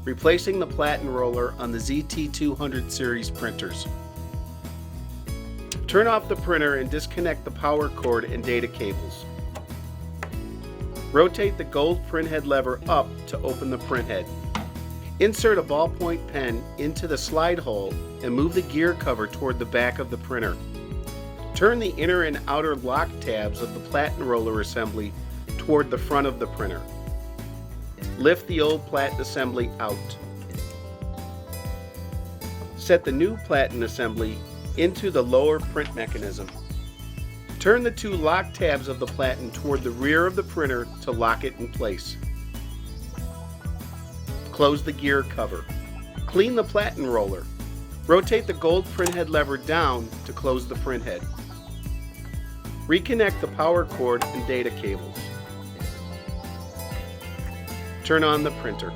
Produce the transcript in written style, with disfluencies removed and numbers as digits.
replacing the Platen roller on the ZT200 series printers. Turn off the printer and disconnect the power cord and data cables. Rotate the gold printhead lever up to open the printhead. Insert a ballpoint pen into the slide hole and move the gear cover toward the back of the printer. Turn the inner and outer lock tabs of the Platen roller assembly toward the front of the printer. Lift the old Platen assembly out. Set the new Platen assembly into the lower print mechanism. Turn the two lock tabs of the Platen toward the rear of the printer to lock it in place. Close the gear cover. Clean the Platen roller. Rotate the gold printhead lever down to close the printhead. Reconnect the power cord and data cables. Turn on the printer.